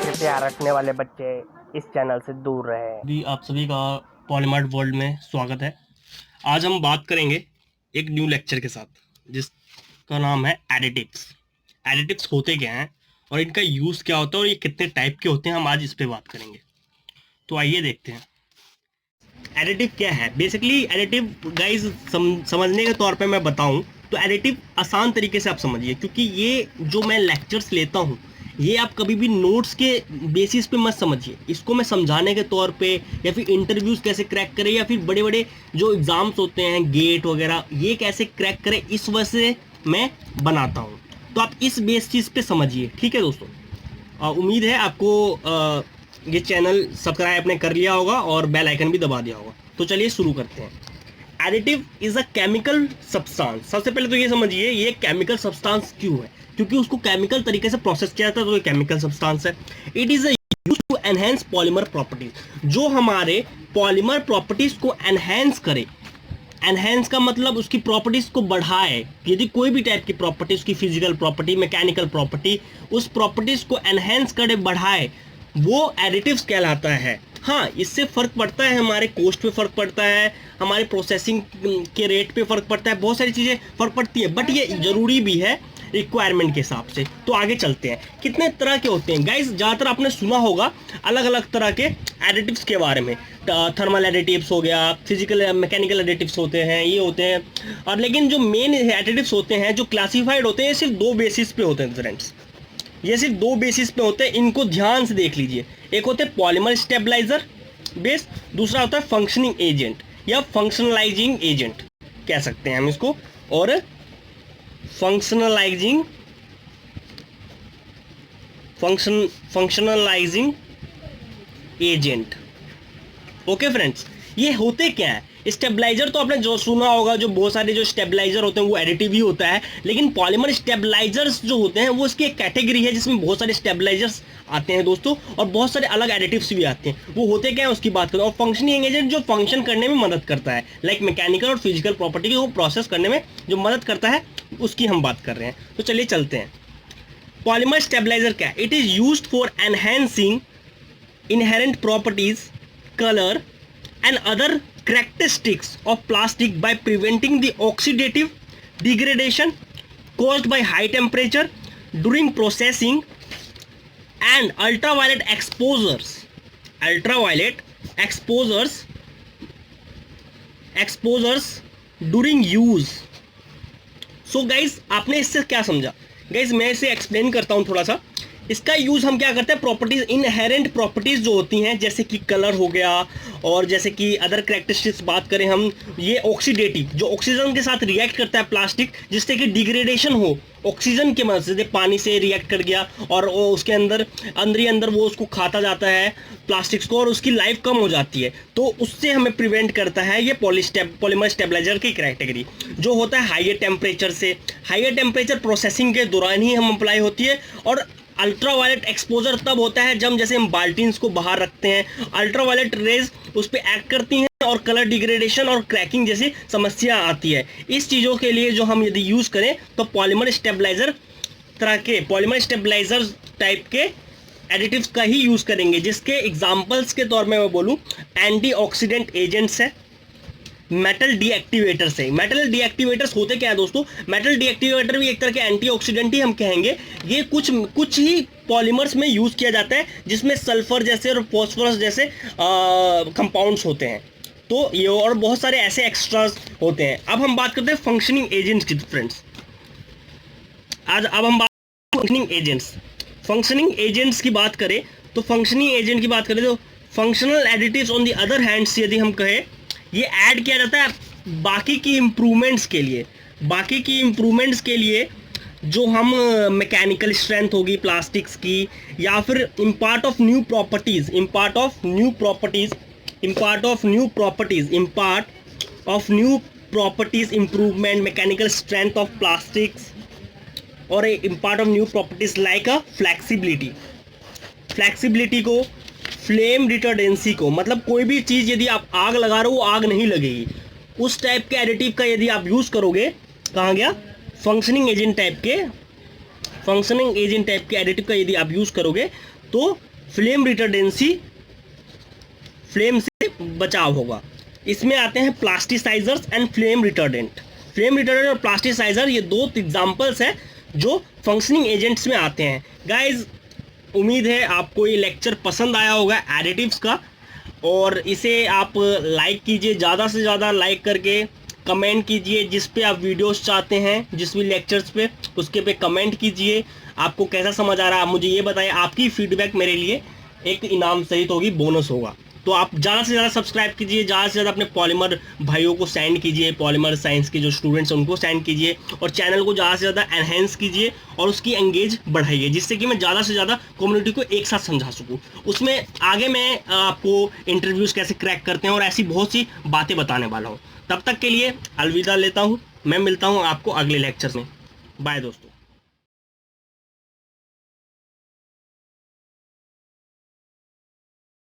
कृपया रखने वाले बच्चे इस चैनल से दूर रहे। भी आप सभी का पॉलीमार्ट वर्ल्ड में स्वागत है। आज हम बात करेंगे एक न्यू लेक्चर के साथ जिसका नाम है एडिटिव्स। एडिटिव्स होते क्या हैं और इनका यूज़ क्या होता है और ये कितने टाइप के होते हैं, हम आज इस पे बात करेंगे। तो आइए देखते हैं एडिटिव क्या है। बेसिकली एडिटिव गाइस समझने के तौर पे मैं बताऊं तो एडिटिव आसान तरीके से आप समझिए, क्योंकि ये जो मैं लेक्चर्स लेता हूं ये आप कभी भी नोट्स के बेसिस पे मत समझिए। इसको मैं समझाने के तौर पे या फिर इंटरव्यूज कैसे क्रैक करें या फिर बड़े बड़े जो एग्ज़ाम्स होते हैं गेट वगैरह ये कैसे क्रैक करें, इस वजह से मैं बनाता हूँ। तो आप इस बेसिस पे समझिए, ठीक है दोस्तों। उम्मीद है आपको ये चैनल सब्सक्राइब आपने कर लिया होगा और बेल आइकन भी दबा दिया होगा। तो चलिए शुरू करते हैं। Additive is a chemical substance. सबसे पहले तो ये समझिए ये केमिकल सब्सटेंस क्यों है, क्योंकि उसको केमिकल तरीके से प्रोसेस किया जाता है तो ये केमिकल सब्सटेंस है। It is use to enhance polymer properties, जो हमारे पॉलीमर प्रॉपर्टीज को एनहेंस करे। एनहेंस का मतलब उसकी प्रॉपर्टीज को बढ़ाए। यदि कोई भी टाइप की प्रॉपर्टी, उसकी फिजिकल प्रॉपर्टी, मैकेनिकल प्रॉपर्टी, उस प्रॉपर्टीज को एनहेंस करे, बढ़ाए, वो एडिटिव्स कहलाता है। हाँ, इससे फ़र्क पड़ता है, हमारे कोस्ट पे फ़र्क पड़ता है, हमारे प्रोसेसिंग के रेट पे फ़र्क पड़ता है, बहुत सारी चीज़ें फ़र्क पड़ती है, बट ये ज़रूरी भी है रिक्वायरमेंट के हिसाब से। तो आगे चलते हैं। कितने तरह के होते हैं गाइस, ज़्यादातर आपने सुना होगा अलग अलग तरह के एडिटिव्स के बारे में। थर्मल एडिटिव्स हो गया, फिजिकल मैकेनिकल एडिटिव्स होते हैं, ये होते हैं। और लेकिन जो मेन एडिटिव्स होते हैं, जो क्लासीफाइड होते हैं, सिर्फ दो बेसिस पे होते हैं फ्रेंड्स। ये सिर्फ दो बेसिस पे होते हैं, इनको ध्यान से देख लीजिए। एक होते हैं पॉलीमर स्टेबलाइजर बेस, दूसरा होता है फंक्शनिंग एजेंट या फंक्शनलाइजिंग एजेंट कह सकते हैं हम इसको। और फंक्शनलाइजिंग एजेंट। ओके फ्रेंड्स, ये होते क्या है? स्टेबलाइजर तो आपने जो सुना होगा, जो बहुत सारे जो स्टेबलाइजर होते हैं वो एडिटिव ही होता है, लेकिन पॉलीमर स्टेबलाइजर्स जो होते हैं वो इसकी एक कैटेगरी है जिसमें बहुत सारे स्टेबलाइजर्स आते हैं दोस्तों, और बहुत सारे अलग एडिटिव्स भी आते हैं। वो होते क्या है उसकी बात करें। और फंक्शनिंग एजेंट जो फंक्शन करने में मदद करता है, लाइक मैकेनिकल और फिजिकल प्रॉपर्टी को प्रोसेस करने में जो मदद करता है, उसकी हम बात कर रहे हैं। तो चलिए चलते हैं। पॉलीमर स्टेबलाइजर क्या है? It is used for enhancing inherent properties, color and other characteristics of plastic by preventing the oxidative degradation caused by high temperature during processing and ultraviolet exposures during use. So guys आपने इससे क्या समझा? Guys मैं इसे explain करता हूँ थोड़ा सा। इसका यूज़ हम क्या करते हैं, प्रॉपर्टीज़, इनहेरेंट प्रॉपर्टीज़ जो होती हैं, जैसे कि कलर हो गया और जैसे कि अदर करेक्टरिस्टिक्स बात करें हम, ये ऑक्सीडेटिव जो ऑक्सीजन के साथ रिएक्ट करता है प्लास्टिक, जिससे कि डिग्रेडेशन हो ऑक्सीजन के मदद से। पानी से रिएक्ट कर गया और वो उसके अंदर ही अंदर वो उसको खाता जाता है प्लास्टिक्स को, और उसकी लाइफ कम हो जाती है, तो उससे हमें प्रिवेंट करता है ये पॉलीमर स्टेबलाइजर की कैटेगरी, जो होता है हाइयर टेम्परेचर से। हाइयर टेम्परेचर प्रोसेसिंग के दौरान ही हम अप्लाई होती है। और अल्ट्रावायलेट एक्सपोजर तब होता है जब जैसे हम बाल्टीन्स को बाहर रखते हैं, अल्ट्रावायलेट रेज उस पर एक्ट करती हैं और कलर डिग्रेडेशन और क्रैकिंग जैसी समस्या आती है। इस चीज़ों के लिए जो हम यदि यूज़ करें तो पॉलीमर स्टेबलाइजर टाइप के एडिटिव्स का ही यूज़ करेंगे, जिसके एग्जांपल्स के तौर में मैं बोलूँ, एंटीऑक्सीडेंट एजेंट्स है, मेटल डीएक्टिवेटर्स है। मेटल डीएक्टिवेटर्स होते क्या है दोस्तों? मेटल डीएक्टिवेटर भी एक तरह के एंटीऑक्सीडेंट ही हम कहेंगे। ये कुछ ही पॉलीमर्स में यूज़ किया जाता है, जिसमें सल्फर जैसे और फॉस्फोरस जैसे कंपाउंड्स होते हैं। तो ये और बहुत सारे ऐसे एक्स्ट्रास होते हैं। अब हम बात करते हैं फंक्शनिंग एजेंट्स की फ्रेंड्स। अब हम बात फंक्शनिंग एजेंट्स की बात करें तो functional additives on the other hands यदि हम कहें, ये ऐड किया जाता है बाकी की इम्प्रूवमेंट्स के लिए, जो हम मैकेनिकल स्ट्रेंथ होगी प्लास्टिक्स की, या फिर impart of new properties improvement, mechanical strength of plastics, और impart of new properties like a flexibility को, फ्लेम रिटार्डेंसी को, मतलब कोई भी चीज़ यदि आप आग लगा रहे हो वो आग नहीं लगेगी, उस टाइप के एडिटिव का यदि आप यूज़ करोगे, कहाँ गया, फंक्शनिंग एजेंट टाइप के फंक्शनिंग एजेंट टाइप के एडिटिव का यदि आप यूज़ करोगे तो फ्लेम रिटर्डेंसी, फ्लेम से बचाव होगा। इसमें आते हैं प्लास्टिसाइजर्स एंड फ्लेम रिटर्डेंट। फ्लेम रिटर्डेंट और प्लास्टिसाइजर ये दो एग्जांपल्स हैं जो फंक्शनिंग एजेंट्स में आते हैं। गाइज उम्मीद है आपको ये लेक्चर पसंद आया होगा एडिटिव्स का, और इसे आप लाइक कीजिए, ज़्यादा से ज़्यादा लाइक करके कमेंट कीजिए। जिस पे आप वीडियोस चाहते हैं, जिस भी लेक्चर्स पे, उसके पे कमेंट कीजिए। आपको कैसा समझ आ रहा है आप मुझे ये बताइए। आपकी फीडबैक मेरे लिए एक इनाम सहित होगी, बोनस होगा। तो आप ज़्यादा से ज़्यादा सब्सक्राइब कीजिए, ज़्यादा से ज़्यादा अपने पॉलीमर भाइयों को सेंड कीजिए, पॉलीमर साइंस के जो स्टूडेंट्स हैं उनको सेंड कीजिए, और चैनल को ज़्यादा से ज़्यादा एनहेंस कीजिए और उसकी एंगेज बढ़ाइए, जिससे कि मैं ज़्यादा से ज़्यादा कम्युनिटी को एक साथ समझा सकूँ। उसमें आगे मैं आपको इंटरव्यूज़ कैसे क्रैक करते हैं और ऐसी बहुत सी बातें बताने वाला हूँ। तब तक के लिए अलविदा लेता हूँ। मैं मिलता हूँ आपको अगले लेक्चर में। बाय दोस्तों।